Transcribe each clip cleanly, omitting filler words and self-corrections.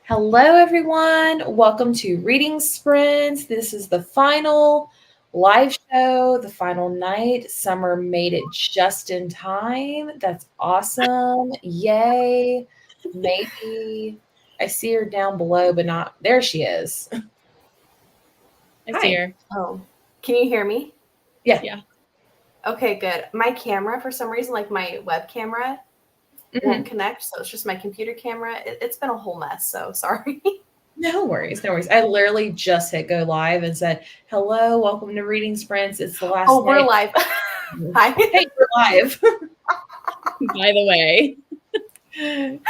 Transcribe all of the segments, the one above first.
Hello, everyone. Welcome to Reading Sprints. This is the final live show, the final night. Summer made it just in time. That's awesome. Yay. Maybe I see her down below, but not there she is. I see her. Oh, can you hear me? Yeah. Okay, good. My camera, for some reason, like my web camera, won't connect, so it's just my computer camera. It's been a whole mess, so sorry. No worries. No worries. I literally just hit go live and said, hello, welcome to Reading Sprints. It's the last Oh, we're night. live. Hi. Hey, we're live. By the way.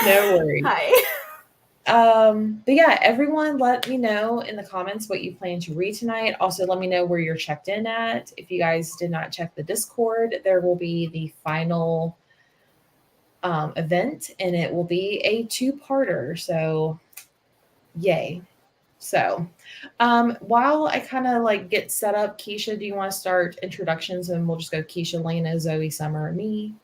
No worries. Hi. But yeah, everyone let me know in the comments what you plan to read tonight. Also, let me know where you're checked in at. If you guys did not check the Discord, there will be the final event, and it will be a two-parter. So, yay. So, while I kind of like get set up, Keisha, do you want to start introductions and we'll just go Keisha, Lena, Zoe, Summer, and me?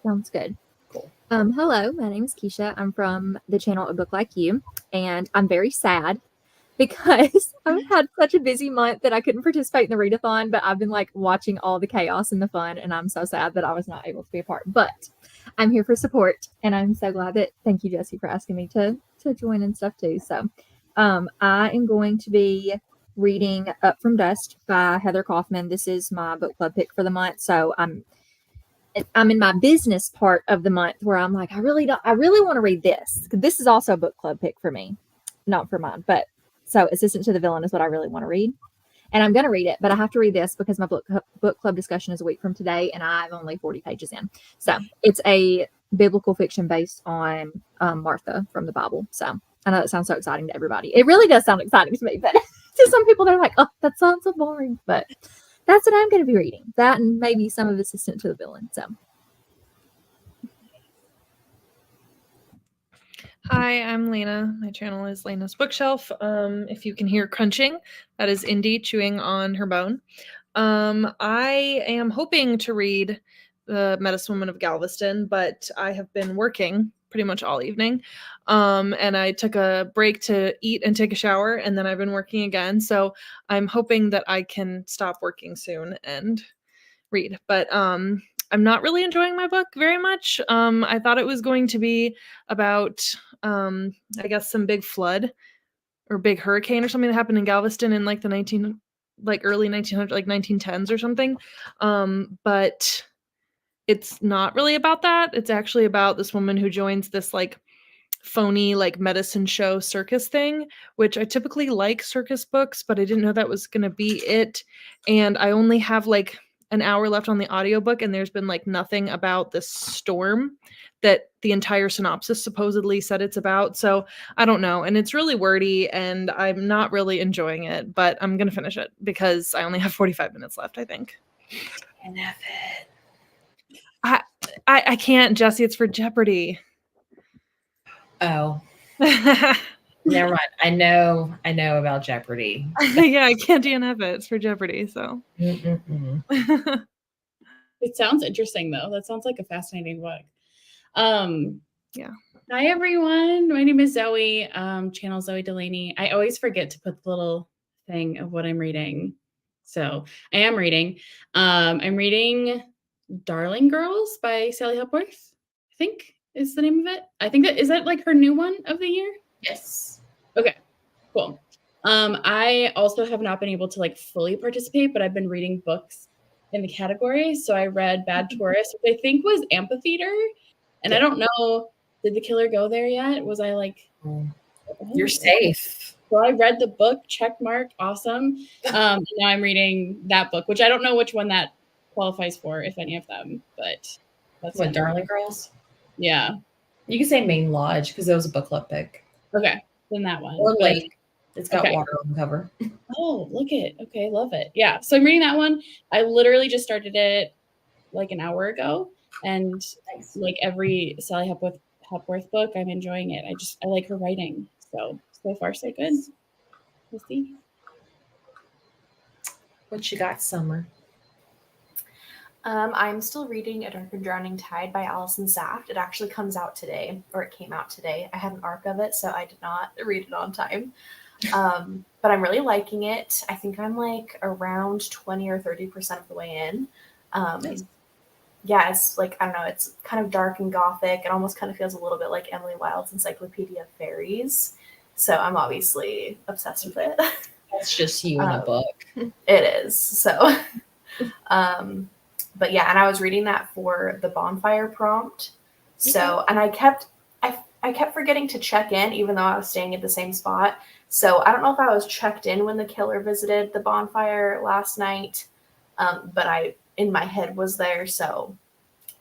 Sounds good. Cool. Hello, my name is Keisha. I'm from the channel A Book Like You, and I'm very sad because I've had such a busy month that I couldn't participate in the readathon, but I've been like watching all the chaos and the fun, and I'm so sad that I was not able to be a part. But I'm here for support, and I'm so glad that, thank you, Jesse, for asking me to join and stuff too. So I am going to be reading Up From Dust by Heather Kaufman. This is my book club pick for the month, so I'm in my business part of the month where I'm like, I really want to read this. This is also a book club pick for me, not for mine. But so Assistant to the Villain is what I really want to read. And I'm going to read it, but I have to read this because my book club discussion is a week from today and I'm only 40 pages in. So it's a biblical fiction based on Martha from the Bible. So I know that sounds so exciting to everybody. It really does sound exciting to me, but to some people they're like, oh, that sounds so boring. But that's what I'm going to be reading. That and maybe some of Assistant to the Villain. So. Hi, I'm Lena. My channel is Lena's Bookshelf. If you can hear crunching, that is Indy chewing on her bone. I am hoping to read The Medicine Woman of Galveston, but I have been working pretty much all evening. And I took a break to eat and take a shower, and then I've been working again. So I'm hoping that I can stop working soon and read. But I'm not really enjoying my book very much. I thought it was going to be about, I guess, some big flood or big hurricane or something that happened in Galveston in like the early 1900s, like 1910s or something. But it's not really about that. It's actually about this woman who joins this like phony like medicine show circus thing, which I typically like circus books, but I didn't know that was going to be it. And I only have like an hour left on the audiobook, and there's been like nothing about this storm that the entire synopsis supposedly said it's about. So I don't know. And it's really wordy and I'm not really enjoying it, but I'm going to finish it because I only have 45 minutes left, I think. And have it. I can't, Jesse. It's for Jeopardy. Oh. Never mind. I know about Jeopardy. Yeah, I can't DNF it. It's for Jeopardy, so. It sounds interesting, though. That sounds like a fascinating book. Yeah. Hi, everyone. My name is Zoe, channel Zoe Delaney. I always forget to put the little thing of what I'm reading. So I am reading. I'm reading Darling Girls by Sally Hepworth, I think is the name of it. I think is that like her new one of the year? Yes. Okay, cool. I also have not been able to like fully participate, but I've been reading books in the category. So I read Bad Tourist, which I think was Amphitheater. And I don't know, did the killer go there yet? Was I like... You're safe. So I read the book, check mark, awesome. Now I'm reading that book, which I don't know which one that qualifies for, if any of them, but that's what, Darling Girls? Yeah. You can say Main Lodge because it was a book club pick. Okay, then that one. Or Lake. It's got water on the cover. Oh, look it. Okay, love it. Yeah, so I'm reading that one. I literally just started it like an hour ago, and like every Sally Hepworth book, I'm enjoying it. I like her writing. So far so good. We'll see. What you got, Summer? I'm still reading A Dark and Drowning Tide by Alison Saft. It actually comes out today, or it came out today. I had an arc of it, so I did not read it on time. But I'm really liking it. I think I'm like around 20 or 30% of the way in. Nice. Yeah, it's like, I don't know, it's kind of dark and gothic. It almost kind of feels a little bit like Emily Wilde's Encyclopedia of Fairies. So I'm obviously obsessed with it. That's just you in a book. It is. So, but yeah, and I was reading that for the bonfire prompt. So, and I kept forgetting to check in, even though I was staying at the same spot. So I don't know if I was checked in when the killer visited the bonfire last night, but I, in my head, was there. So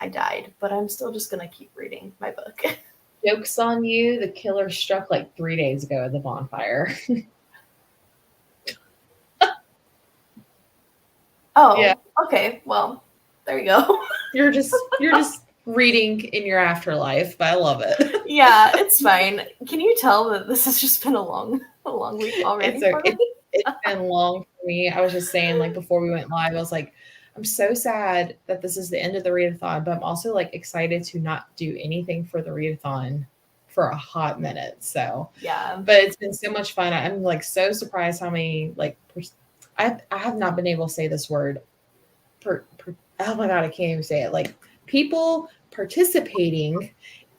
I died, but I'm still just going to keep reading my book. Joke's on you. The killer struck like 3 days ago at the bonfire. Oh, Yeah. Okay. Well, there you go. You're just reading in your afterlife, but I love it. Yeah, it's fine. Can you tell that this has just been a long week already? It's been long for me. I was just saying, like, before we went live, I was like, I'm so sad that this is the end of the readathon, but I'm also like excited to not do anything for the readathon for a hot minute. So Yeah. but it's been so much fun. I'm like so surprised how many like I have not been able to say this word. Oh my god, I can't even say it. Like people participating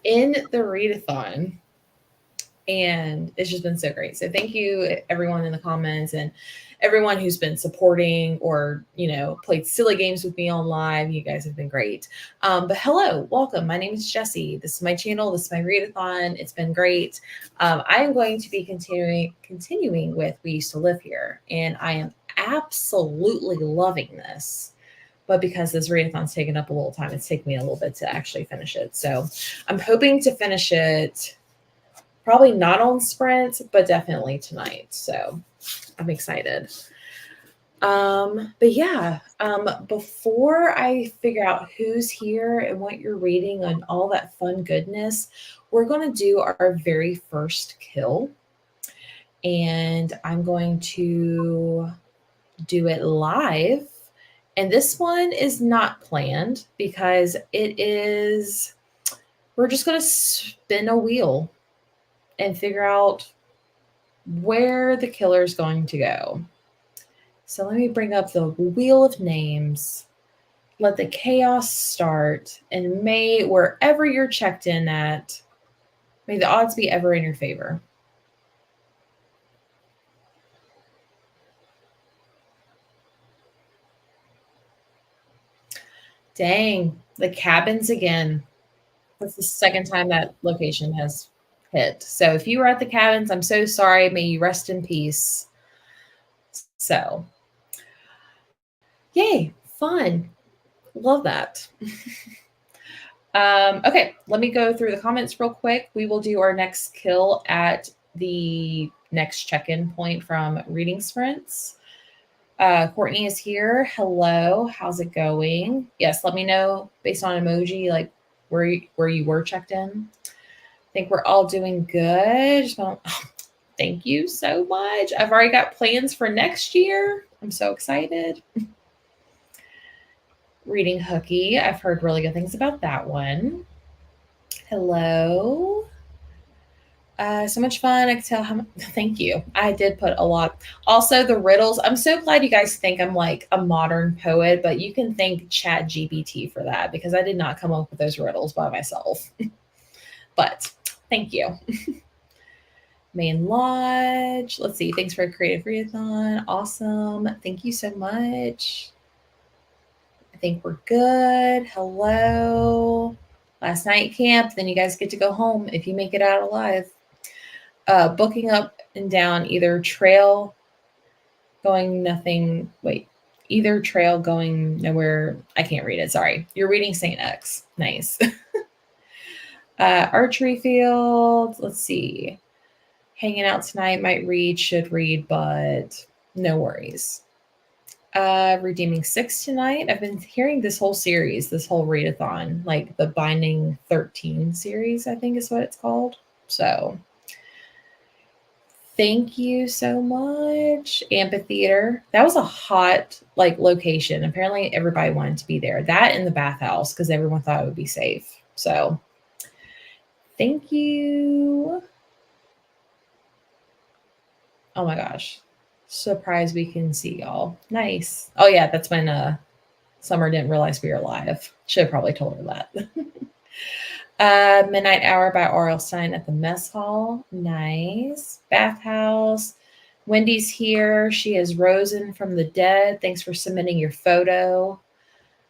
in the readathon, and it's just been so great. So thank you everyone in the comments and everyone who's been supporting or played silly games with me on live. You guys have been great. But hello, welcome. My name is Jessie. This is my channel. This is my readathon. It's been great. I am going to be continuing with We Used to Live Here, and I am absolutely loving this. But because this readathon's taken up a little time, it's taken me a little bit to actually finish it. So I'm hoping to finish it probably not on sprint, but definitely tonight. So I'm excited. But yeah, before I figure out who's here and what you're reading and all that fun goodness, we're going to do our very first kill. And I'm going to do it live. And this one is not planned because we're just going to spin a wheel and figure out where the killer is going to go. So let me bring up the wheel of names, let the chaos start, and may wherever you're checked in at, may the odds be ever in your favor. Dang, the cabins again. That's the second time that location has hit. So if you were at the cabins, I'm so sorry. May you rest in peace. So, yay, fun. Love that. Okay, let me go through the comments real quick. We will do our next kill at the next check-in point from Reading Sprints. Courtney is here. Hello, how's it going? Yes, let me know based on emoji, like where you were checked in. I think we're all doing good. Thank you so much. I've already got plans for next year. I'm so excited. Reading Hooky. I've heard really good things about that one. Hello. So much fun. I can tell how much. Thank you. I did put a lot. Also, the riddles. I'm so glad you guys think I'm like a modern poet, but you can thank ChatGPT for that because I did not come up with those riddles by myself. But thank you. Main Lodge. Let's see. Thanks for a creative readathon. Awesome. Thank you so much. I think we're good. Hello. Last night camp. Then you guys get to go home if you make it out alive. Booking up and down either trail going nothing. Wait, either trail going nowhere. I can't read it. Sorry. You're reading St. X. Nice. Archery field. Let's see. Hanging out tonight. Might read, should read, but no worries. Redeeming 6 tonight. I've been hearing this whole series, this whole readathon, like the Binding 13 series, I think is what it's called. So Thank you so much. Amphitheater. That was a hot location. Apparently everybody wanted to be there. That in the bathhouse because everyone thought it would be safe. So thank you. Oh my gosh. Surprised we can see y'all. Nice. Oh yeah, that's when Summer didn't realize we were live. Should have probably told her that. Midnight Hour by R.L. Stein at the mess hall. Nice. Bathhouse. Wendy's here. She is Rosen from the dead. Thanks for submitting your photo.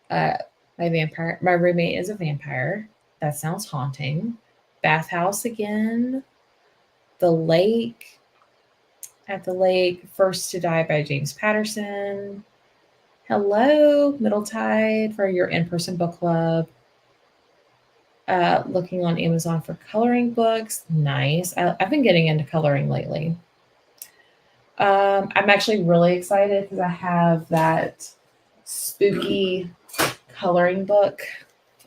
My roommate is a vampire. That sounds haunting. Bathhouse again. The Lake. At the Lake. First to Die by James Patterson. Hello, Middle Tide for your in-person book club. Looking on Amazon for coloring books. Nice. I've been getting into coloring lately. I'm actually really excited because I have that spooky coloring book.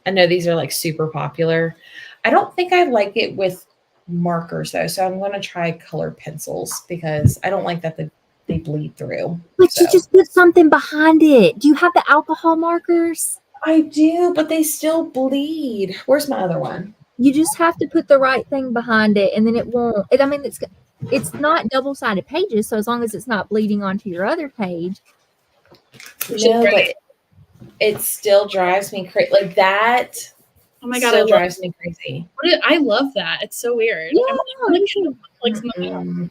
I know these are super popular. I don't think I like it with markers though, so I'm going to try colored pencils because I don't like that they bleed through. But you just put something behind it. Do you have the alcohol markers? I do, but they still bleed. Where's my other one? You just have to put the right thing behind it, and then it won't. It's not double-sided pages, so as long as it's not bleeding onto your other page. No, but it still drives me crazy. Like that. Oh my god, still drives me crazy. I love that. It's so weird. Mm-mm.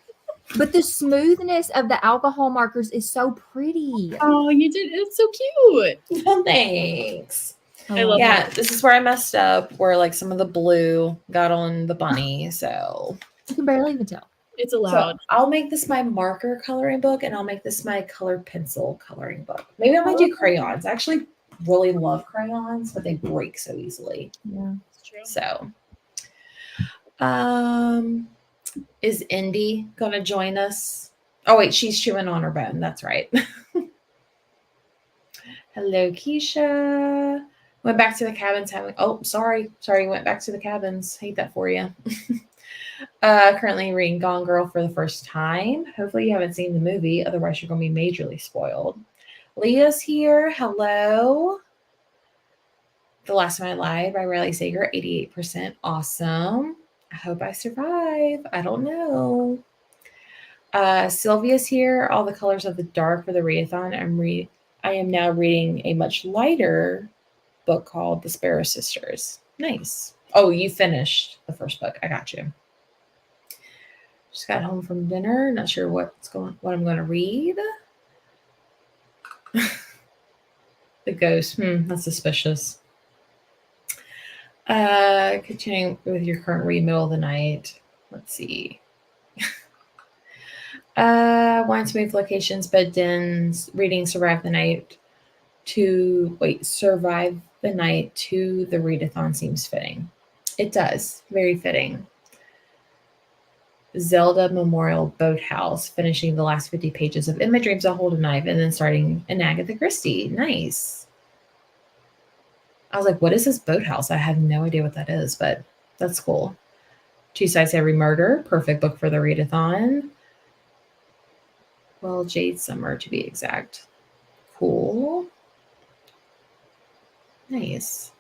But the smoothness of the alcohol markers is so pretty. Oh, you did. It's so cute. Oh, thanks. I love Yeah, this is where I messed up, where some of the blue got on the bunny. So You can barely even tell. It's allowed. So I'll make this my marker coloring book, and I'll make this my colored pencil coloring book. Maybe I might do crayons. I actually really love crayons, but they break so easily. Yeah. It's true. So, is Indy gonna join us? Oh wait, she's chewing on her bone. That's right. Hello, Keisha. Went back to the cabins having. Oh, sorry. Went back to the cabins. Hate that for you. Currently reading Gone Girl for the first time. Hopefully you haven't seen the movie. Otherwise, you're going to be majorly spoiled. Leah's here. Hello. The Last Time I Lied by Riley Sager. 88%. Awesome. I hope I survive. I don't know. Sylvia's here. All the Colors of the Dark for the readathon. I am now reading a much lighter book called The Sparrow Sisters. Nice. Oh, you finished the first book. I got you. Just got home from dinner. Not sure what I'm going to read. The Ghost. That's suspicious. Continuing with your current read, middle of the night. Let's see. Want to move locations, bed dens, reading Survive the Night to the readathon seems fitting. It does. Very fitting. Zelda Memorial Boathouse, finishing the last 50 pages of In My Dreams I Hold a Knife, and then starting an Agatha Christie. Nice. I was like, what is this boathouse? I have no idea what that is, but that's cool. Two Sides to Every Murder, perfect book for the readathon. Well, Jade Summer to be exact. Cool. Nice.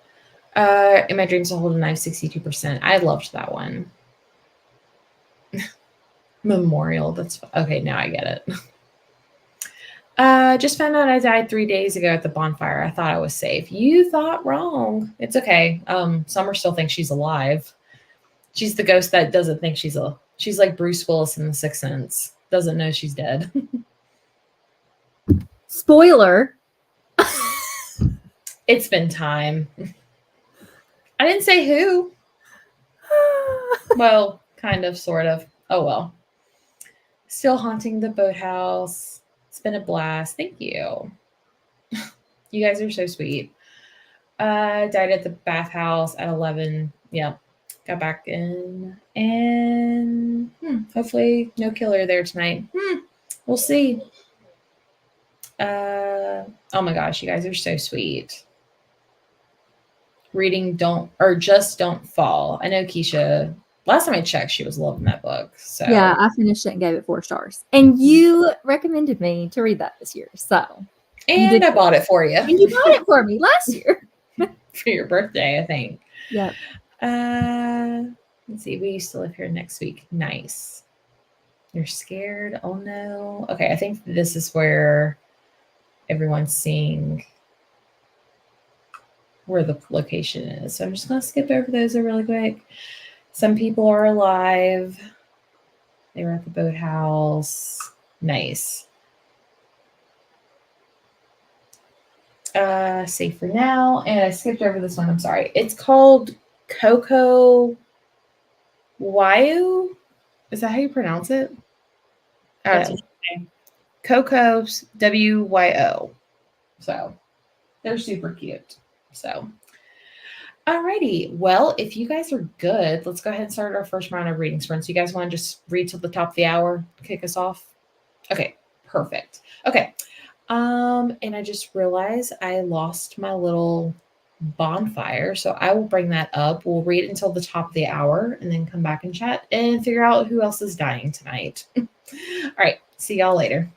In My Dreams I Hold a Knife, 62%. I loved that one. Memorial. That's okay. Now I get it. Just found out I died 3 days ago at the bonfire. I thought I was safe. You thought wrong. It's okay. Summer still thinks she's alive. She's the ghost that doesn't think she's like Bruce Willis in The Sixth Sense. Doesn't know she's dead. Spoiler. It's been time. I didn't say who. Well, kind of, sort of. Oh well. Still haunting the boathouse. It's been a blast. Thank you. You guys are so sweet. Died at the bathhouse at 11. Yep. Got back in. And hopefully no killer there tonight. We'll see. Oh my gosh, you guys are so sweet. Reading Just Don't Fall. I know Keisha last time I checked, she was loving that book. So Yeah, I finished it and gave it 4 stars. And you recommended me to read that this year. So and did- I bought it for you. and you bought it for me last year. for your birthday, I think. Yep. Let's see. We used to live here next week. Nice. You're scared? Oh no. Okay, I think this is where everyone's seeing where the location is. So I'm just gonna skip over those really quick. Some people are alive. They were at the boathouse. Nice. Safe for now. And I skipped over this one. I'm sorry. It's called Coco Wyo. Is that how you pronounce it? That's what you say. Coco WYO. So they're super cute. So alrighty. Well, if you guys are good, let's go ahead and start our first round of reading sprints. You guys want to just read till the top of the hour, kick us off? Okay, perfect. Okay. And I just realized I lost my little bonfire. So I will bring that up. We'll read until the top of the hour and then come back and chat and figure out who else is dying tonight. All right. See y'all later.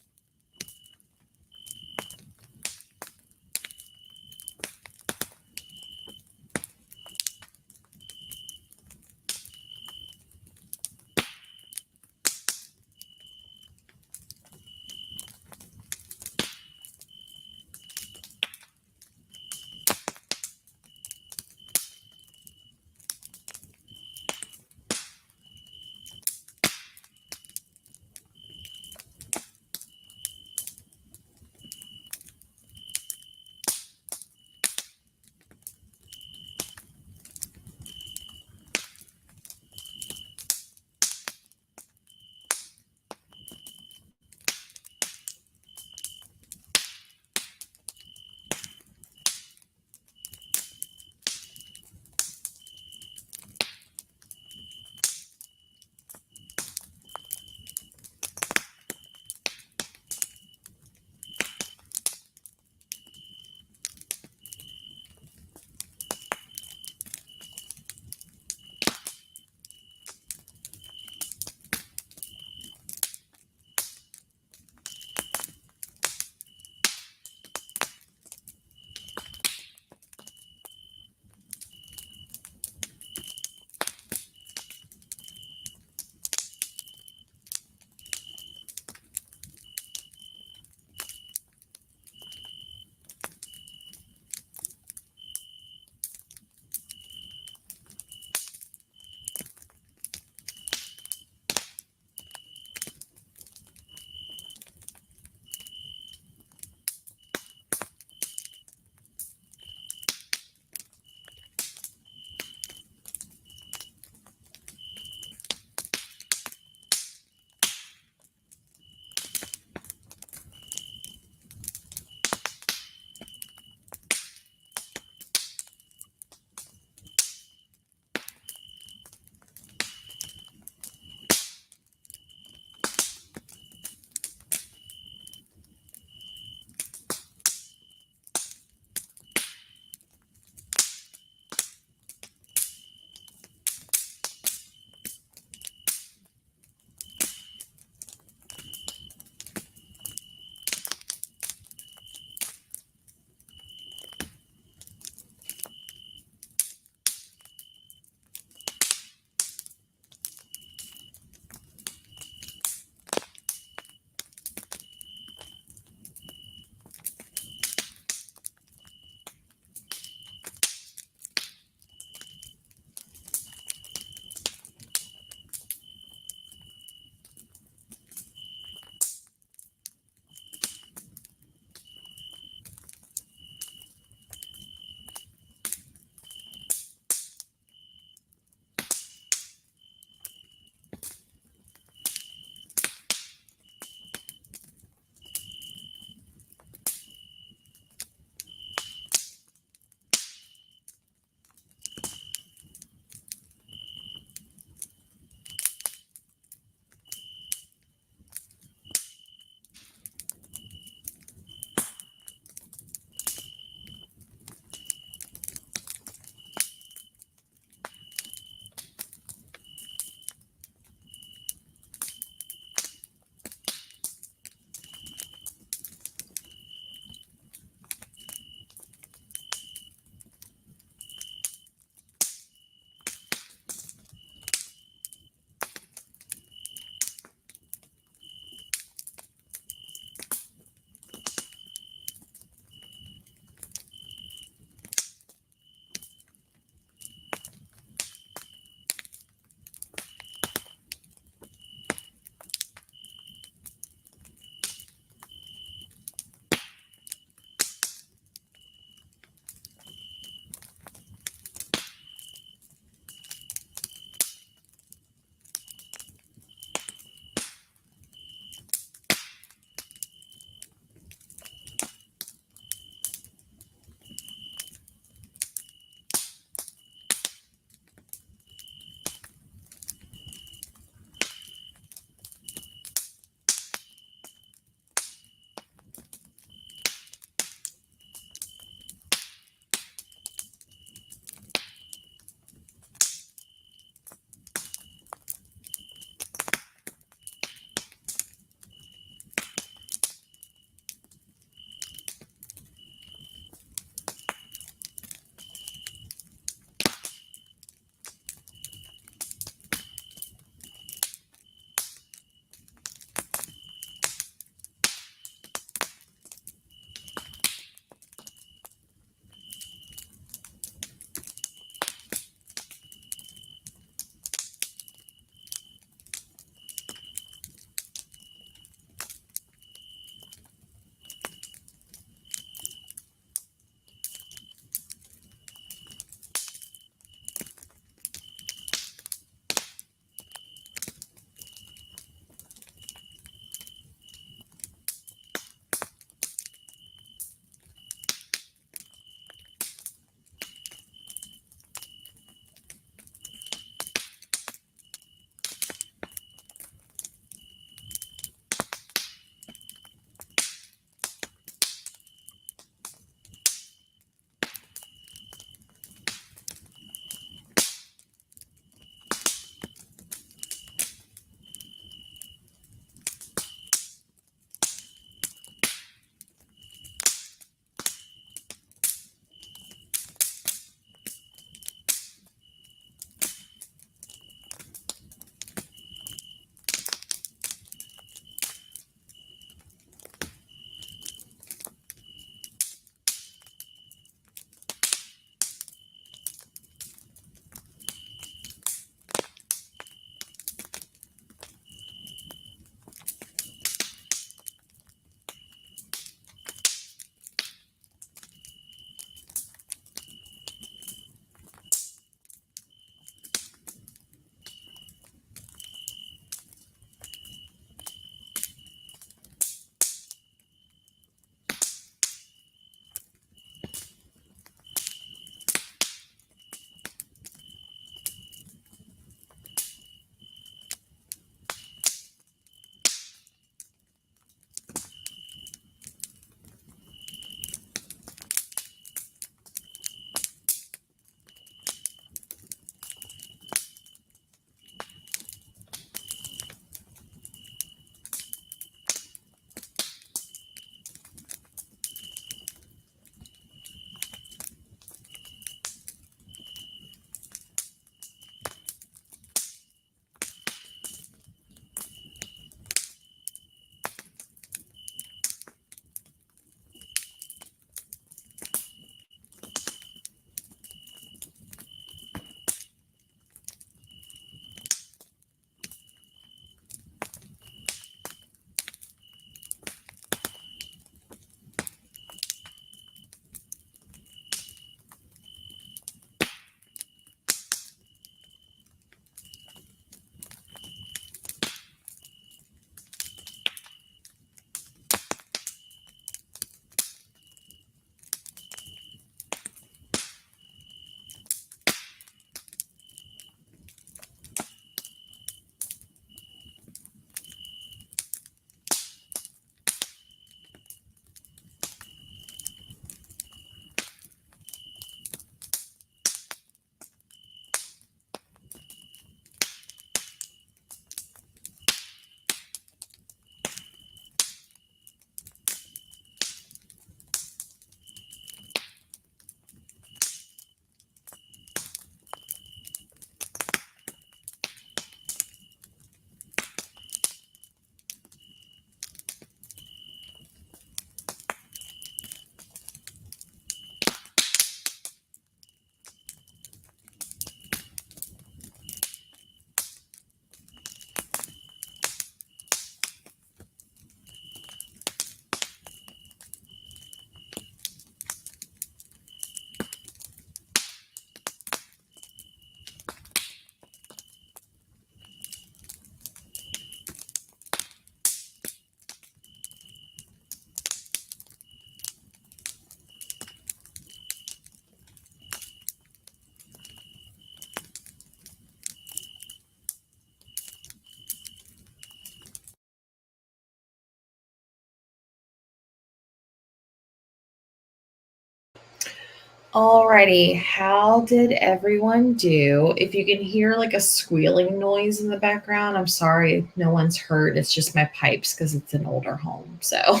Alrighty, how did everyone do? If you can hear like a squealing noise in the background, I'm sorry, no one's hurt. It's just my pipes because it's an older home. So,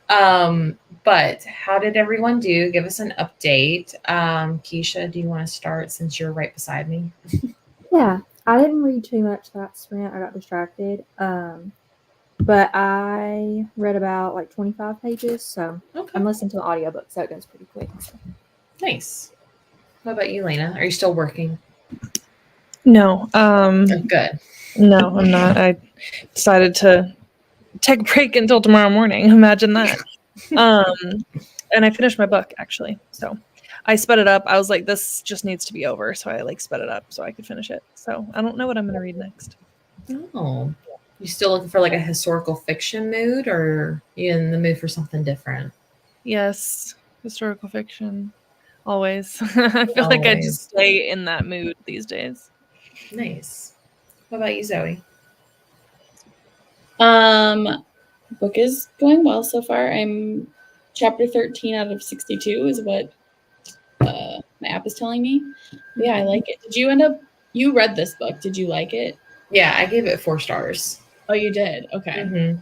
but how did everyone do? Give us an update. Keisha, do you want to start since you're right beside me? Yeah, I didn't read too much that sprint. I got distracted. But I read about like 25 pages, so Okay, I'm listening to the audiobook, so it goes pretty quick. So. nice. What about you, Lena? Are you still working? No, Oh, good. no, I'm not. I decided to take a break until tomorrow morning. Imagine that. And I finished my book actually, so I sped it up. I was like, this just needs to be over, so I like sped it up so I could finish it. So I don't know what I'm gonna read next. Oh, you still looking for like a historical fiction mood, or you in the mood for something different? Yes, historical fiction, always. I feel like I Always. just stay in that mood these days. Nice. What about you, Zoe? Book is going well so far. I'm chapter 13 out of 62 is what my app is telling me. Yeah, I like it. Did you you read this book? Did you like it? Yeah, I gave it 4 stars. Oh, you did? Okay. Mm-hmm.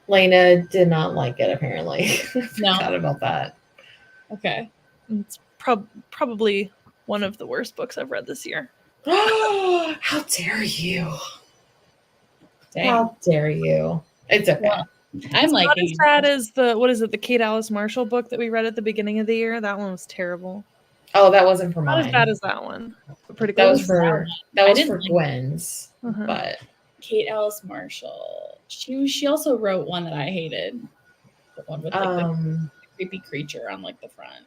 Lena did not like it, apparently. No. Forgot about that. Okay. It's probably one of the worst books I've read this year. How dare you? Dang. How dare you? It's okay. Well, I'm Not liking as bad as the Kate Alice Marshall book that we read at the beginning of the year. That one was terrible. Oh, that wasn't for Not mine. as bad as that one. But pretty that close. was for I that was didn't for like Gwen's, Uh-huh. but Kate Alice Marshall. She also wrote one that I hated. The one with like the creepy creature on like the front.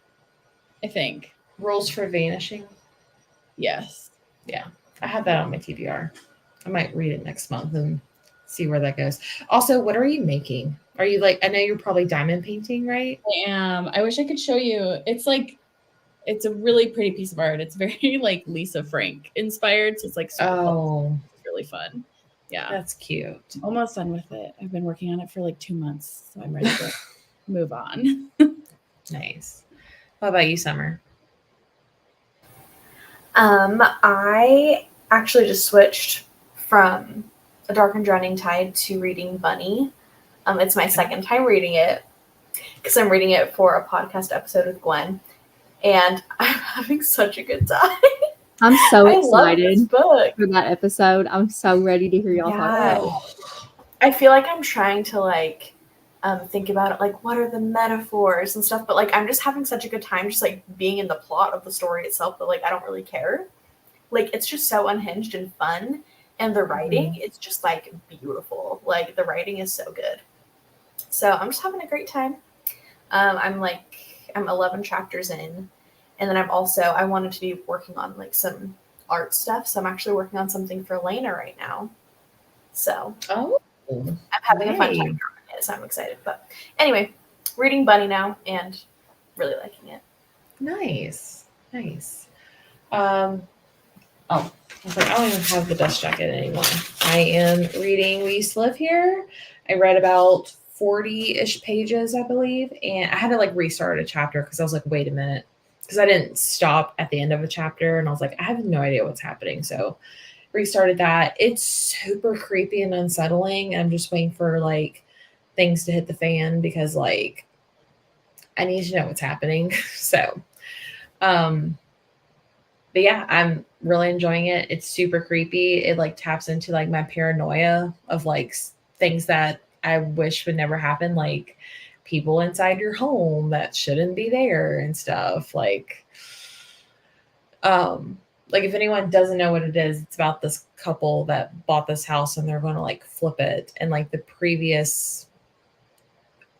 I think. Rules for Vanishing. Yes. Yeah, I have that on my TBR. I might read it next month and see where that goes. Also, what are you making? Are you like? I know you're probably diamond painting, right? I am. I wish I could show you. It's a really pretty piece of art. It's very like Lisa Frank inspired. So it's like super fun. It's really fun. Yeah. That's cute. Almost done with it. I've been working on it for like 2 months. So I'm ready to move on. Nice. What about you, Summer? I actually just switched from A Dark and Drowning Tide to reading Bunny. It's my second time reading it because I'm reading it for a podcast episode with Gwen, and I'm having such a good time. I'm so I love this excited book. for that episode. I'm so ready to hear y'all talk about it. I feel like I'm trying to like think about it, like what are the metaphors and stuff, but like I'm just having such a good time just like being in the plot of the story itself, but like I don't really care. Like it's just so unhinged and fun, and the writing it's just like beautiful. Like the writing is so good. So I'm just having a great time. I'm 11 chapters in, and then I wanted to be working on like some art stuff, so I'm actually working on something for Elena right now. So I'm having a fun time drawing it, so I'm excited. But anyway, reading Bunny now and really liking it. Nice. I was like, I don't even have the dust jacket anymore. I am reading We Used to Live Here. I read about 40-ish pages, I believe, and I had to like restart a chapter because I was like, wait a minute, because I didn't stop at the end of a chapter, and I was like, I have no idea what's happening. So restarted that. It's super creepy and unsettling. I'm just waiting for like things to hit the fan because like I need to know what's happening. So but yeah, I'm really enjoying it. It's super creepy. It like taps into like my paranoia of like things that I wish would never happen, like people inside your home that shouldn't be there and stuff. Like if anyone doesn't know what it is, it's about this couple that bought this house and they're going to like flip it, and like the previous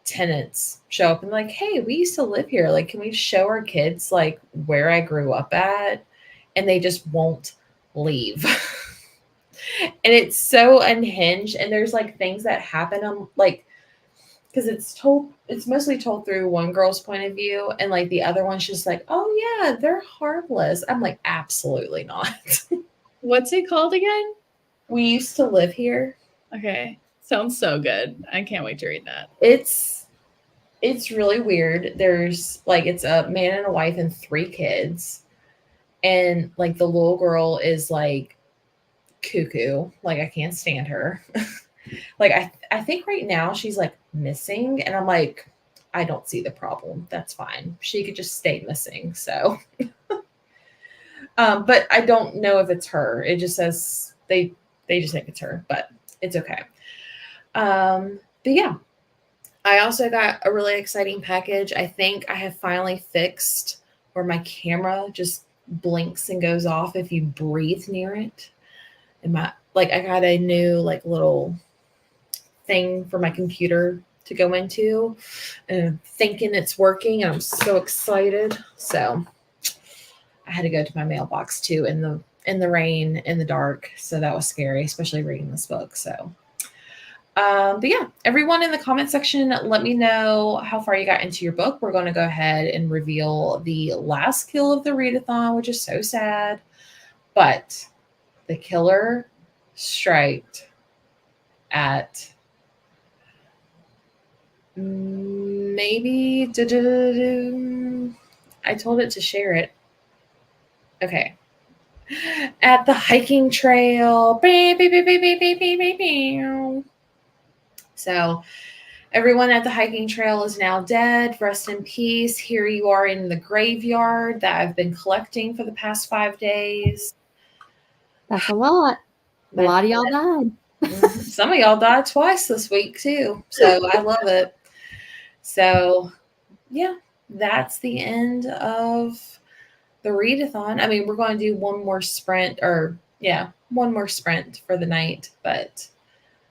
tenants show up and like, hey, we used to live here, like can we show our kids like where I grew up at? And they just won't leave. And it's so unhinged, and there's like things that happen like because it's mostly told through one girl's point of view, and like the other one's just like, oh yeah, they're harmless. I'm like, absolutely not. What's it called again? We Used to Live Here. Okay. Sounds so good. I can't wait to read that. It's It's really weird. There's like it's a man and a wife and 3 kids. And like the little girl is like cuckoo. Like I can't stand her. Like I think right now she's like missing and I'm like I don't see the problem. That's fine. She could just stay missing. So but I don't know if it's her. It just says they just think it's her, but it's okay. But yeah. I also got a really exciting package. I think I have finally fixed where my camera just blinks and goes off if you breathe near it. And my like I got a new like little thing for my computer to go into and I'm thinking it's working and I'm so excited. So I had to go to my mailbox too in the rain, in the dark. So that was scary, especially reading this book. So but yeah, everyone in the comment section, let me know how far you got into your book. We're going to go ahead and reveal the last kill of the readathon, which is so sad. But the killer striked at maybe I told it to share it. Okay. At the hiking trail. So everyone at the hiking trail is now dead. Rest in peace. Here you are in the graveyard that I've been collecting for the past 5 days. That's a lot. A lot of y'all died. Some of y'all died twice this week too. So I love it. So yeah, that's the end of the readathon. I mean, we're going to do one more sprint for the night, but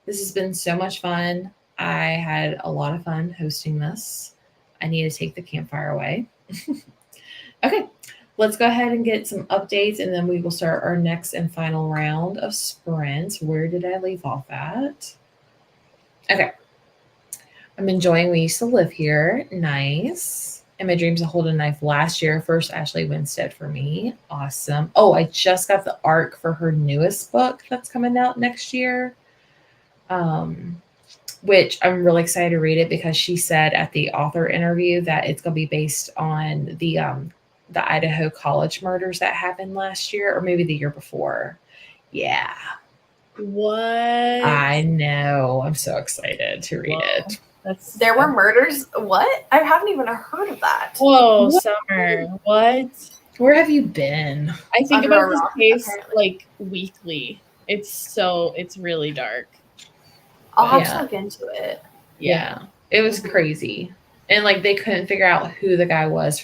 this has been so much fun. I had a lot of fun hosting this. I need to take the campfire away. Okay, let's go ahead and get some updates, and then we will start our next and final round of sprints. Where did I leave off at? Okay. I'm enjoying We Used to Live Here. Nice. And My Dreams of Holding a Knife last year. First Ashley Winstead for me. Awesome. Oh, I just got the ARC for her newest book that's coming out next year. Which I'm really excited to read it because she said at the author interview that it's going to be based on the Idaho college murders that happened last year or maybe the year before. Yeah. What? I know. I'm so excited to read it. There were murders. What? I haven't even heard of that. Whoa, What? Summer. What? Where have you been? I think Under about a this rock, case apparently. like weekly. It's really dark. I'll have Yeah. to look into it. Yeah. It was crazy. And like they couldn't figure out who the guy was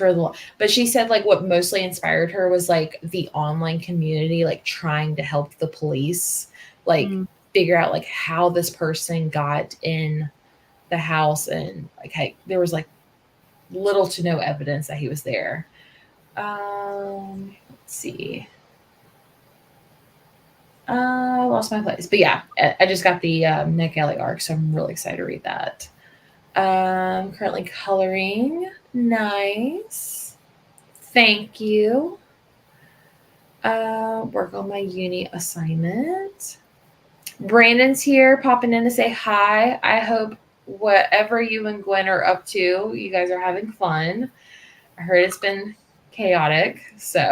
but she said like what mostly inspired her was like the online community like trying to help the police like figure out like how this person got in the house and like hey, there was like little to no evidence that he was there. Let's see. I lost my place. But yeah, I just got the Nick Ellie arc, so I'm really excited to read that. Currently coloring. Nice. Thank you. Work on my uni assignment. Brandon's here, popping in to say hi. I hope whatever you and Gwen are up to, you guys are having fun. I heard it's been chaotic, so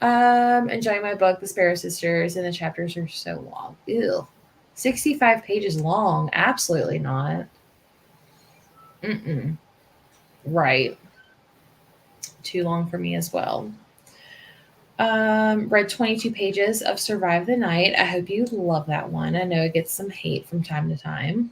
enjoying my book, The Sparrow Sisters, and the chapters are so long. Ew. 65 pages long. Absolutely not. Right. Too long for me as well. Read 22 pages of Survive the Night. I hope you love that one. I know it gets some hate from time to time.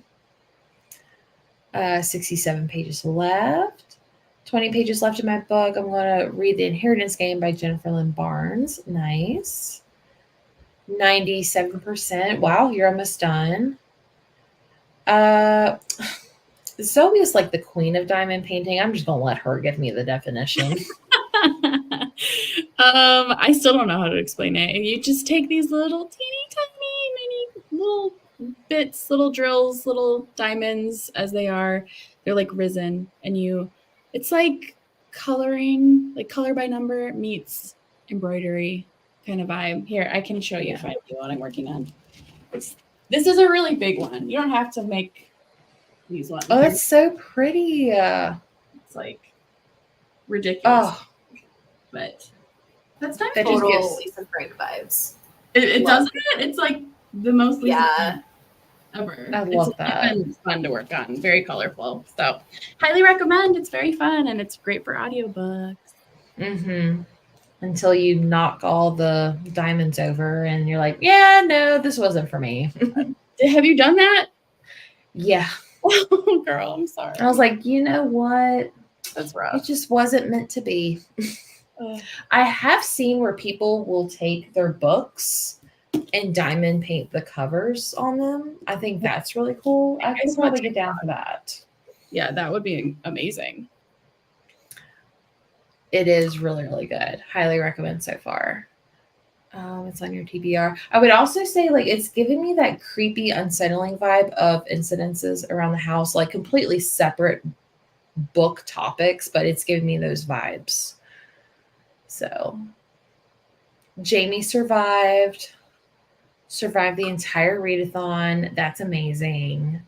67 pages left. 20 pages left in my book. I'm going to read The Inheritance Game by Jennifer Lynn Barnes. Nice. 97%. Wow, you're almost done. Zoe is like the queen of diamond painting. I'm just going to let her give me the definition. I still don't know how to explain it. And you just take these little teeny tiny mini little bits, little drills, little diamonds as they are. They're like risen and it's like coloring, like color by number meets embroidery kind of vibe. Here, I can show you what I'm working on. This is a really big one. You don't have to make These ones. Oh, that's so pretty. It's like ridiculous. Oh, But that's nice. that just Total gives. Lisa Frank vibes. It Love does it. It's like the most Lisa Yeah. Frank ever. I love that. It's fun to work on. Very colorful. So highly recommend. It's very fun and it's great for audiobooks. Mm-hmm. Until you knock all the diamonds over and you're like, yeah, no, this wasn't for me. Have you done that? Yeah. Oh, girl, I'm sorry. I was like, you know what? That's It rough. just wasn't meant to be. Ugh. I have seen where people will take their books and diamond paint the covers on them. I think that's really cool. I could probably get down for that. Yeah, that would be amazing. It is really, really good. Highly recommend so far. It's on your TBR. I would also say, like, it's giving me that creepy, unsettling vibe of incidences around the house, like completely separate book topics, but it's giving me those vibes. So, Jamie survived the entire readathon. That's amazing.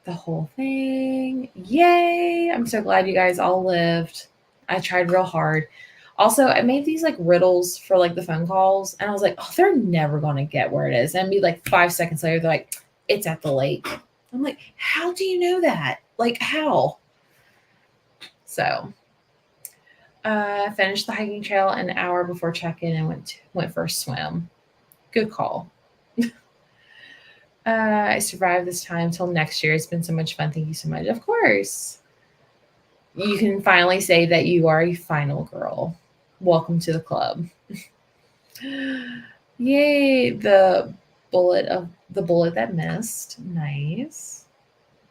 The whole thing. Yay! I'm so glad you guys all lived. I tried real hard. Also, I made these like riddles for like the phone calls, and I was like, oh, they're never gonna get where it is. And be like 5 seconds later, they're like, it's at the lake. I'm like, how do you know that? Like, how? So, finished the hiking trail an hour before check-in and went for a swim. Good call. I survived this time till next year. It's been so much fun. Thank you so much. Of course. You can finally say that you are a final girl. Welcome to the club. Yay, the bullet that missed. Nice.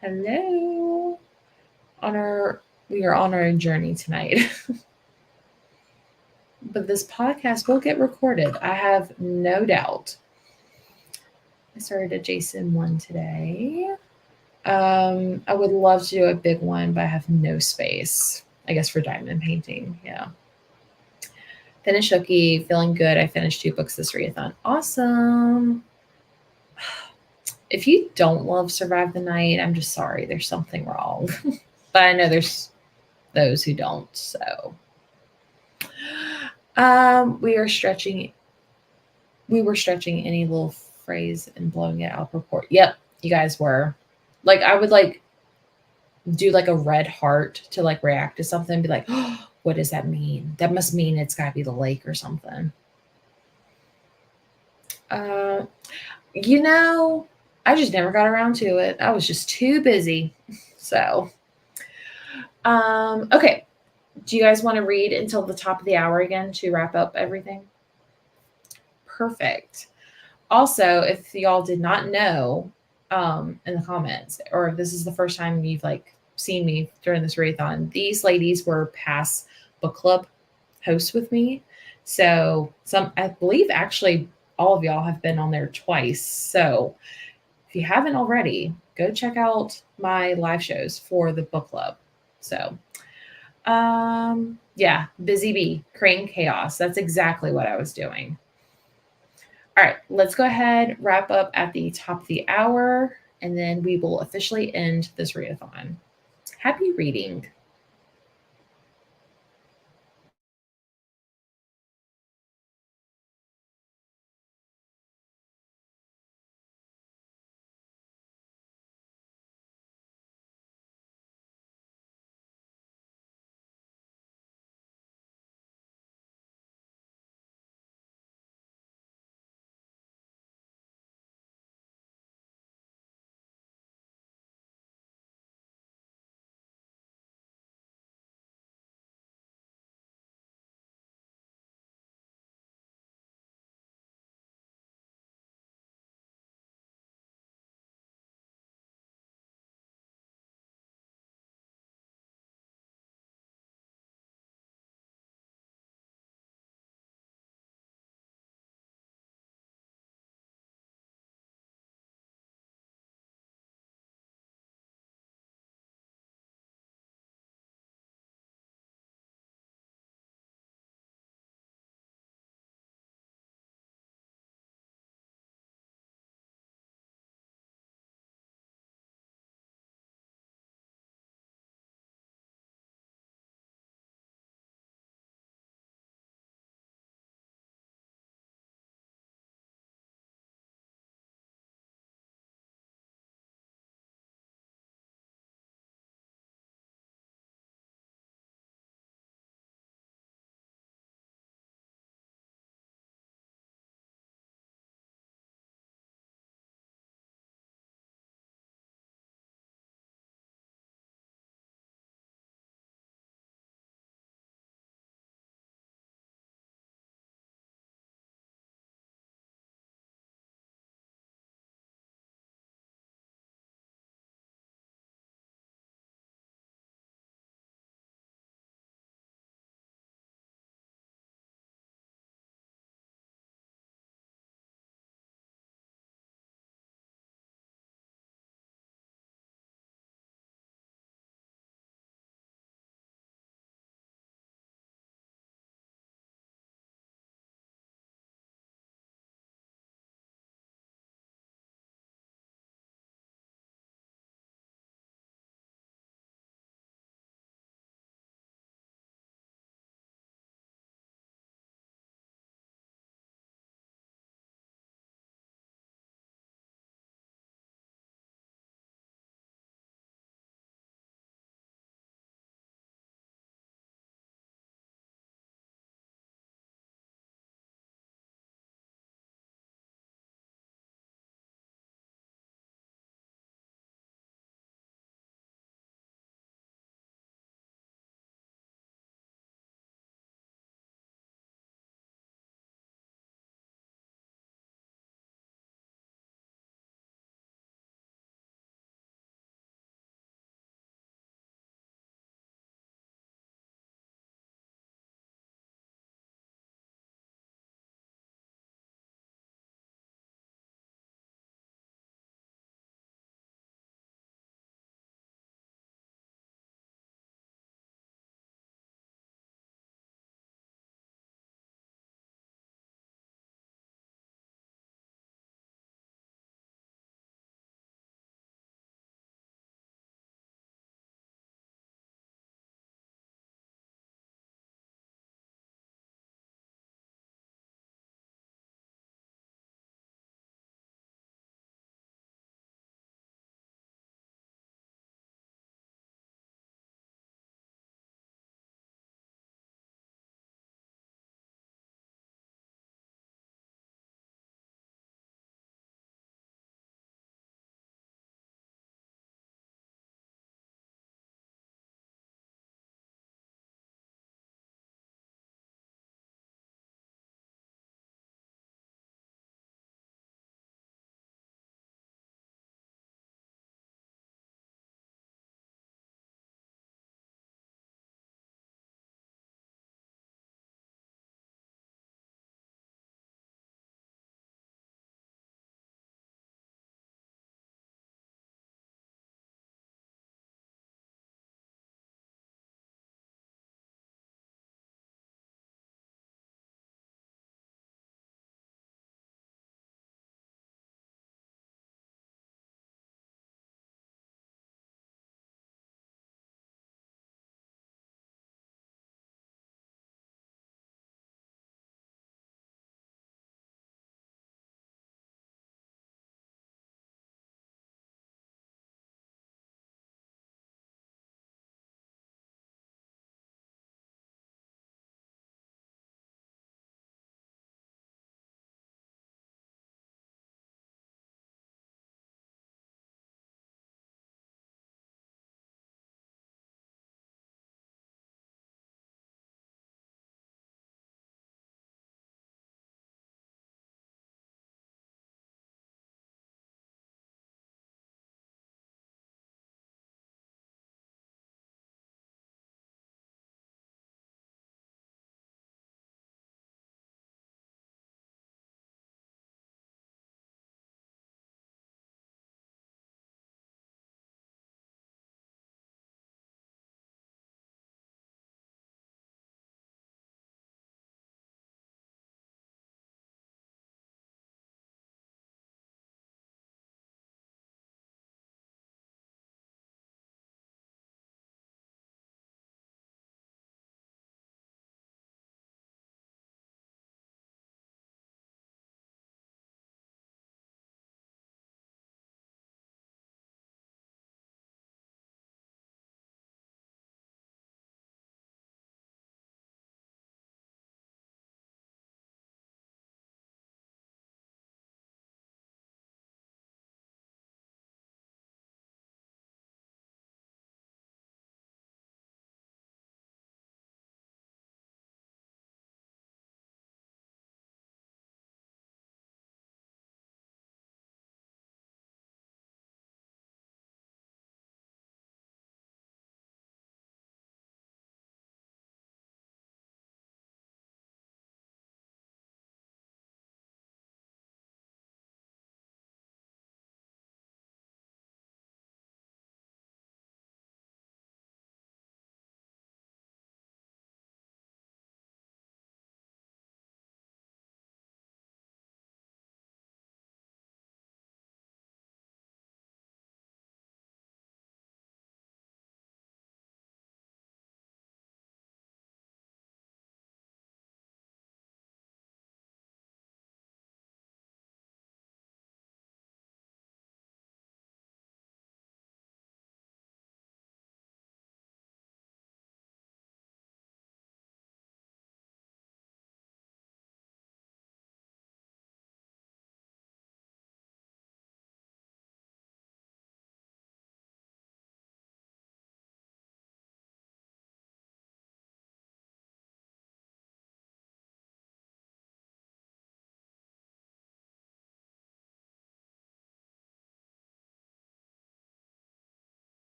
Hello. We are on our journey tonight. But this podcast will get recorded. I have no doubt. I started a Jason one today. I would love to do a big one, but I have no space. I guess for diamond painting. Yeah. Finished Hooky, feeling good. I finished 2 books this readathon. Awesome. If you don't love Survive the Night, I'm just sorry. There's something wrong. But I know there's those who don't. So we were stretching any little phrase and blowing it out of proportion. Yep, you guys were. Like, I would like do like a red heart to like react to something and be like, oh, what does that mean? That must mean it's gotta be the lake or something. You know, I just never got around to it. I was just too busy. So okay. Do you guys want to read until the top of the hour again to wrap up everything? Perfect. Also, if y'all did not know, in the comments, or if this is the first time you've like seen me during this readathon, these ladies were past book club hosts with me. So I believe actually all of y'all have been on there twice. So if you haven't already, go check out my live shows for the book club. So yeah, Busy Bee, creating chaos. That's exactly what I was doing. All right, let's go ahead, wrap up at the top of the hour, and then we will officially end this readathon. Happy reading.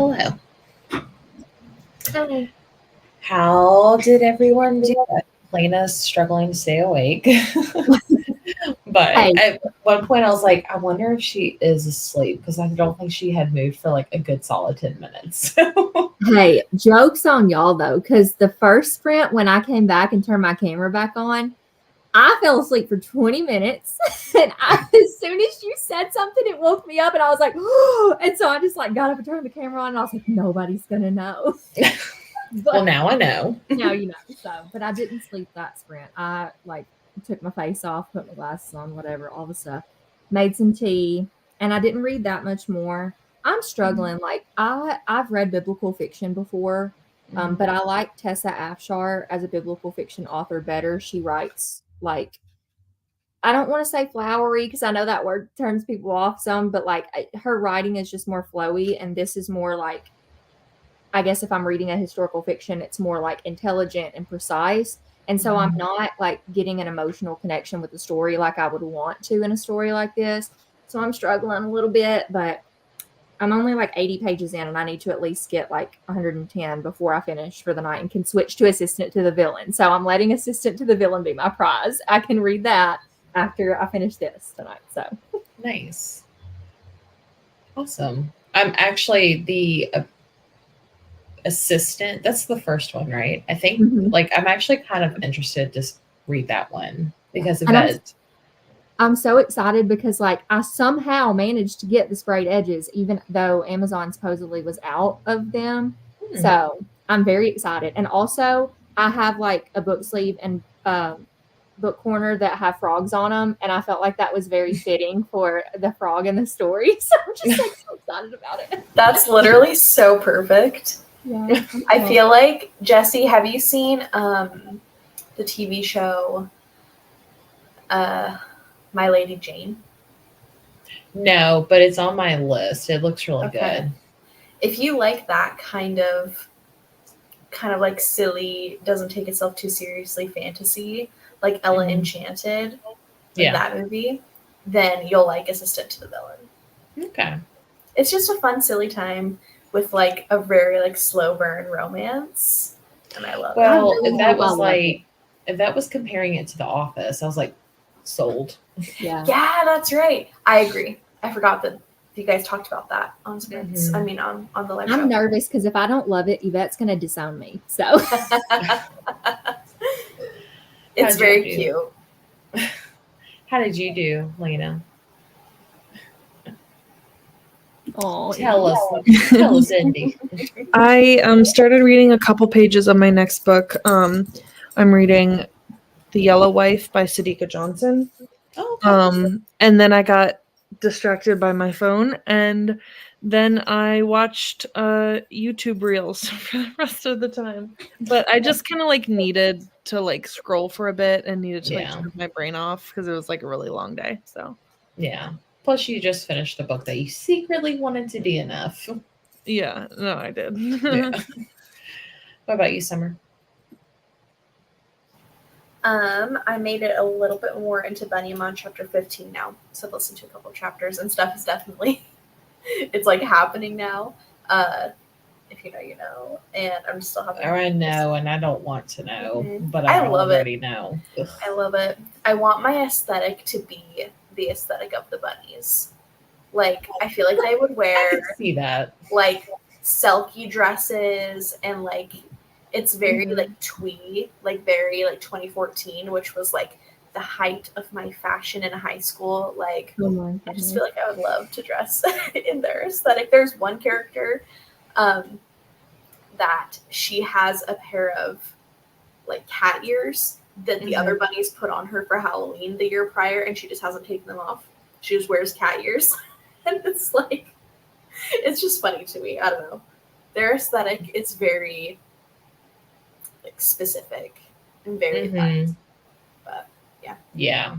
Hello. Oh, How did everyone do it? Lena's struggling to stay awake. But Hey. at one point I was like, I wonder if she is asleep because I don't think she had moved for like a good solid 10 minutes. hey, joke's on y'all though, because the first sprint when I came back and turned my camera back on, I fell asleep for 20 minutes. And as soon as you said something, it woke me up and I was like, oh, and so I just like got up and turned the camera on and I was like, nobody's gonna know. But Well, now I know. now you know. So, but I didn't sleep that sprint. I like took my face off, put my glasses on, whatever, all the stuff. Made some tea, and I didn't read that much more. I'm struggling. Like I've read biblical fiction before, but I like Tessa Afshar as a biblical fiction author better. She writes like, I don't want to say flowery because I know that word turns people off some, but like her writing is just more flowy, and this is more like, I guess if I'm reading a historical fiction, it's more like intelligent and precise. And so I'm not like getting an emotional connection with the story like I would want to in a story like this. So I'm struggling a little bit, but I'm only like 80 pages in and I need to at least get like 110 before I finish for the night and can switch to Assistant to the Villain. So I'm letting Assistant to the Villain be my prize. I can read that after I finish this tonight. So Nice. Awesome. I'm actually the Assistant. That's the first one, right? I think like I'm actually kind of interested to read that one because of that. I'm so excited because like I somehow managed to get the sprayed edges, even though Amazon supposedly was out of them. So I'm very excited. And also I have like a book sleeve and book corner that have frogs on them. And I felt like that was very fitting for the frog in the story. So I'm just like so excited about it. That's literally so perfect. Yeah. I feel like, Jesse, have you seen the TV show My Lady Jane? No, but it's on my list. It looks really good. If you like that kind of like silly, doesn't take itself too seriously fantasy, like Ella Enchanted, like that movie, then you'll like Assistant to the Villain. Okay. It's just a fun, silly time with like a very like slow burn romance, and I love it. Well, if that was comparing it to The Office, I was like, sold. Yeah. Yeah, that's right. I agree. I forgot that you guys talked about that on Sprints. I mean, on the live show. I'm nervous because if I don't love it, Yvette's going to disown me. So it's very cute. How did you do, Lena? Oh, Tell us, Indy. I started reading a couple pages of my next book. I'm reading The Yellow Wife by Sadiqa Johnson. Oh, okay. And then I got distracted by my phone, and then I watched YouTube reels for the rest of the time. But I just kind of like needed to like scroll for a bit and needed to like turn my brain off because it was like a really long day. So yeah. Plus, you just finished a book that you secretly wanted to be enough. Yeah, no, I did. Yeah. What about you, Summer? I made it a little bit more into Bunny. I'm on chapter 15 now, so I've listened to a couple chapters, and stuff is definitely, it's like happening now. If you know, you know, and I'm still having. I know, and I don't want to know, but I love already know. Ugh. I love it. I want my aesthetic to be the aesthetic of the bunnies. Like, I feel like they would wear I can see that, like silky dresses, and like it's very like twee, like very like 2014, which was like the height of my fashion in high school. Like, I just feel like I would love to dress in their aesthetic. There's one character that she has a pair of like cat ears that the other bunnies put on her for Halloween the year prior, and she just hasn't taken them off. She just wears cat ears. And it's like, it's just funny to me. I don't know. Their aesthetic is very like specific and very fun. But yeah. Yeah.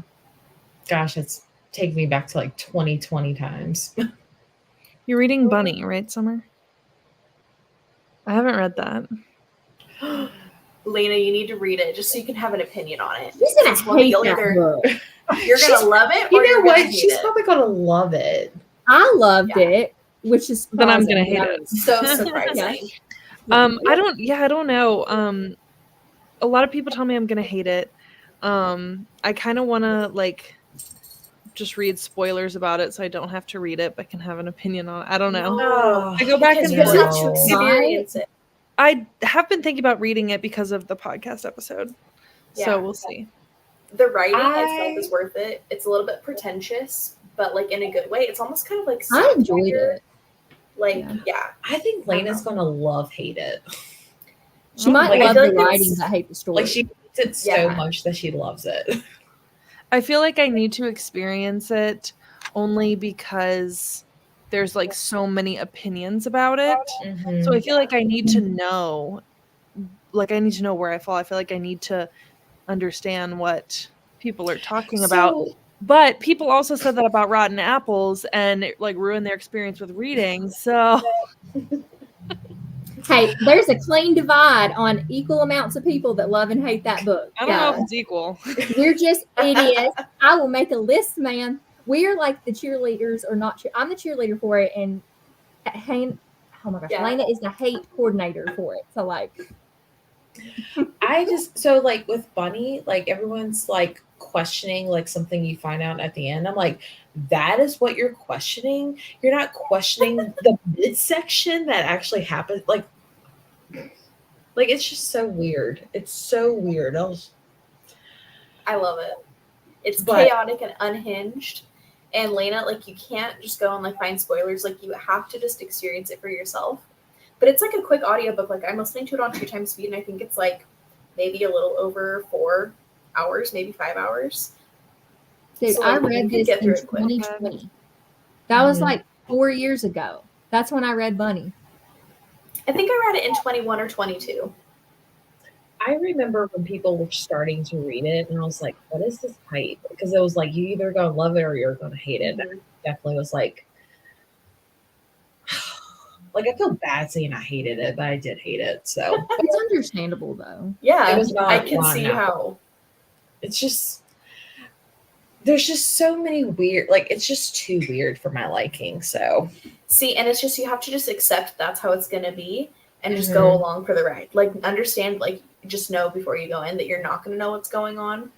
Gosh, it's taken me back to like 20 times. You're reading Bunny, right, Summer? I haven't read that. Lena, you need to read it just so you can have an opinion on it. She's gonna hate that book. You're gonna love it, or You know you're what? gonna hate She's it. probably gonna love it. I loved it. which is Then I'm gonna surprising, hate but it. So surprising. I don't know. A lot of people tell me I'm gonna hate it. I kind of want to like just read spoilers about it so I don't have to read it but can have an opinion on it. I don't know. Oh, I go back Because and you have to forth. experience it. I have been thinking about reading it because of the podcast episode. Yeah. So we'll see. The writing I- itself is worth it. It's a little bit pretentious, but like in a good way. It's almost kind of like I enjoyed satire. it. Like, Yeah. yeah. I think Lena's gonna hate it. She might Like, I love feel the like writing, it's- but hate the story. Like she hates it so Yeah. much that she loves it. I feel like I need to experience it only because there's like so many opinions about it. Mm-hmm. So I feel like I need to know, like I need to know where I fall. I feel like I need to understand what people are talking about. But people also said that about Rotten Apples and it like ruined their experience with reading. So Hey, there's a clean divide on equal amounts of people that love and hate that book. I don't know if guys. it's equal. We're just idiots. I will make a list, man. We're like the cheerleaders, or not. I'm the cheerleader for it, and oh my gosh, Yeah. Lena is the hate coordinator for it. So like, I just so like with Bunny, like everyone's like questioning like something you find out at the end. I'm like, that is what you're questioning. You're not questioning the midsection that actually happened. Like it's just so weird. It's so weird. I love it. It's But- chaotic and unhinged. And Lena, like you can't just go and like find spoilers. Like you have to just experience it for yourself. But it's like a quick audiobook. Like I'm listening to it on 2x speed, and I think it's like maybe a little over 4 hours, maybe 5 hours. dude, So, I like, you read can this get in through it quick. 2020. That was Mhm. like 4 years ago. That's when I read Bunny. I think I read it in 21 or 22. I remember when people were starting to read it, and I was like, "What is this hype?" Because it was like you either gonna love it or you're gonna hate it. And I definitely was like, like I feel bad saying I hated it, but I did hate it. So It's understandable though. Yeah, It was not I can Rotten see Apple. how. it's just there's just so many weird. Like it's just too weird for my liking. So See, and it's just you have to just accept that's how it's gonna be, and just go along for the ride. Like understand, like just know before you go in that you're not gonna know what's going on,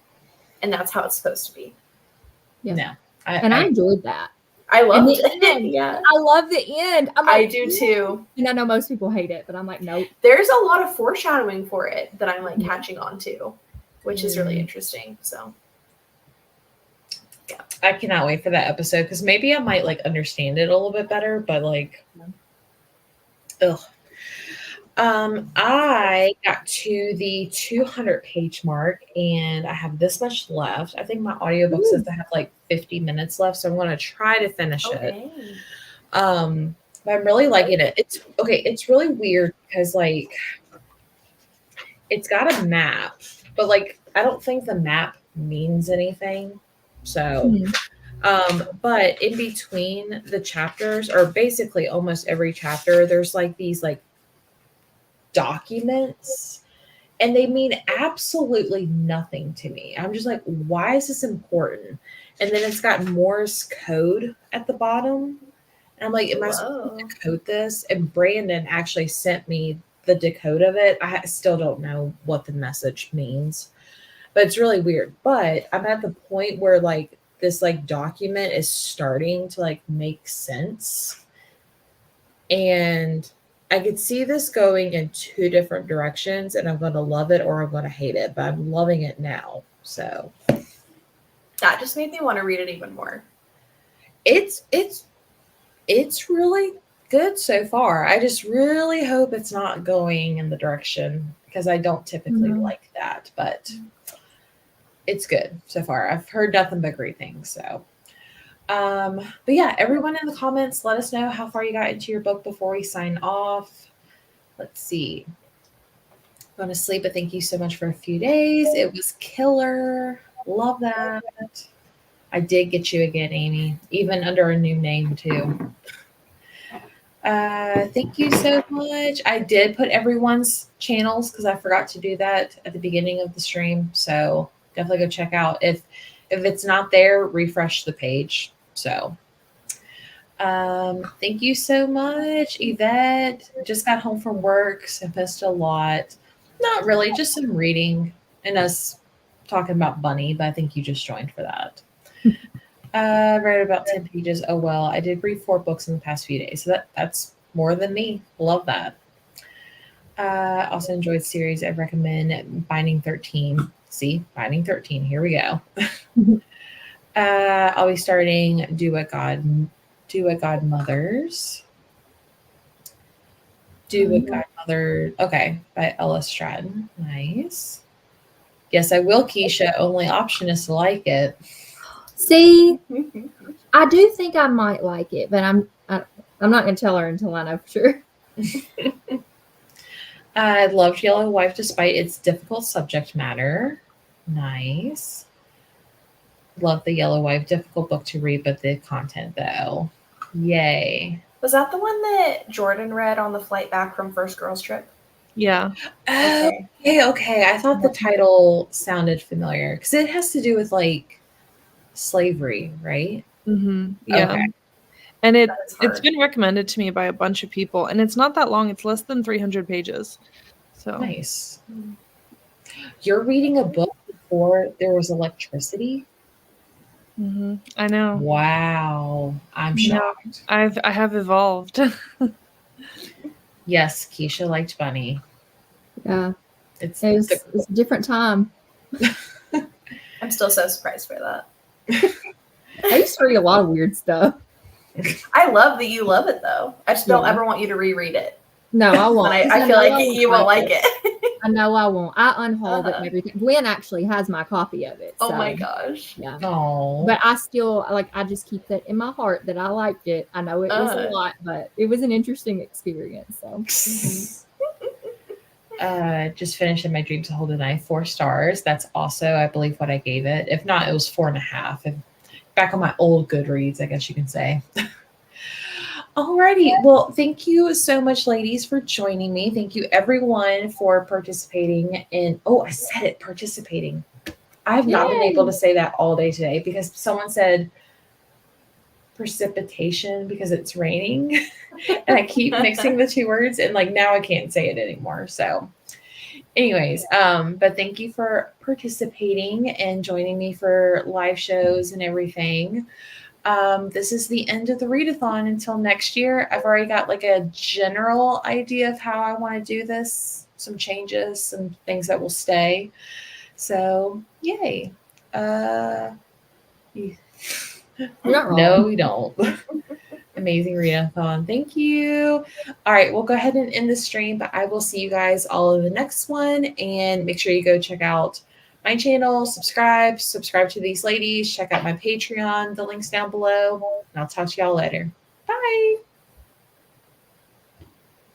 and that's how it's supposed to be. Yeah. no, And I enjoyed that. I loved the it. end. Yeah, I love the end. I'm I like, do too. And I know most people hate it, but I'm like, nope. There's a lot of foreshadowing for it that I'm like Yeah. catching on to, which is really interesting. So I cannot wait for that episode because maybe I might like understand it a little bit better. But like, ugh. I got to the 200-page mark and I have this much left. I think my audiobook Ooh. says I have like 50 minutes left, so I'm going to try to finish it. okay. But I'm really liking it. It's really weird because like it's got a map, but like I don't think the map means anything. So but in between the chapters, or basically almost every chapter, there's like these like documents, and they mean absolutely nothing to me. I'm just like, why is this important? And then it's got Morse code at the bottom. And I'm like, am I supposed to decode this? And Brandon actually sent me the decode of it. I still don't know what the message means, but it's really weird. But I'm at the point where like this like document is starting to like make sense. And I could see this going in 2 different directions, and I'm going to love it or I'm going to hate it, but I'm loving it now. So That just made me want to read it even more. it's really good so far. I just really hope it's not going in the direction, because I don't typically like that, but it's good so far. I've heard nothing but great things. So but yeah, everyone in the comments, let us know how far you got into your book before we sign off. Let's see. Going to sleep, but thank you so much for a few days. It was killer. Love that. I did get you again, Amy, even under a new name too. Thank you so much. I did put everyone's channels because I forgot to do that at the beginning of the stream. So definitely go check out. If it's not there, refresh the page. So Thank you so much, Yvette. Just got home from work, so missed a lot. Not really, just some reading and us talking about Bunny, but I think you just joined for that. Read about 10 pages. Oh well, I did read 4 books in the past few days, so that's more than me. Love that. Also enjoyed series. I recommend Binding 13. See, Binding 13. Here we go. I'll be starting Do What God Mothers. Do What God Mother. Okay, by Ella Stratton. Nice. Yes, I will, Keisha. Only option is to like it. See, I do think I might like it, but I'm not going to tell her until I know for sure. I loved Yellow Wife despite its difficult subject matter. Nice. Love the Yellow Wife. Difficult book to read, but the content though. Yay. Was that the one that Jordan read on the flight back from First Girls Trip? Yeah. Okay. I thought the title sounded familiar because it has to do with like slavery, right? Mm-hmm. Yeah. Okay. And That is it's hard. been recommended to me by a bunch of people, and it's not that long. It's less than 300 pages. So Nice. You're reading a book before there was electricity? I know. Wow. I'm Yeah. shocked. I have evolved. Yes, Keisha liked Bunny. Yeah, It's it was a different time. I'm still so surprised by that. I used to read a lot of weird stuff. I love that you love it though. I just don't Yeah. ever want you to reread it. No, I won't. And 'cause I feel know like you won't like it. I know I won't. I unhauled it Uh-huh. and everything. Gwen actually has my copy of it. Oh so, my gosh. Yeah. Oh. But I still I just keep that in my heart that I liked it. I know it was a lot, but it was an interesting experience. So Just finished In My Dreams to Hold a Knife, 4 stars. That's also, I believe, what I gave it. If not, it was 4.5. If, back on my old Goodreads, I guess you can say. Alrighty. Well, thank you so much, ladies, for joining me. Thank you, everyone, for participating in. Oh, I said it, participating. I have not been able to say that all day today because someone said precipitation because it's raining. And I keep mixing the 2 words and like now I can't say it anymore. So anyways, but thank you for participating and joining me for live shows and everything. This is the end of the readathon until next year. I've already got like a general idea of how I want to do this, some changes, some things that will stay. So yay. you're not wrong. No, we don't. Amazing readathon. Thank you. All right, we'll go ahead and end the stream, but I will see you guys all in the next one. And make sure you go check out my channel, subscribe to these ladies, check out my Patreon. The link's down below. And I'll talk to y'all later. Bye.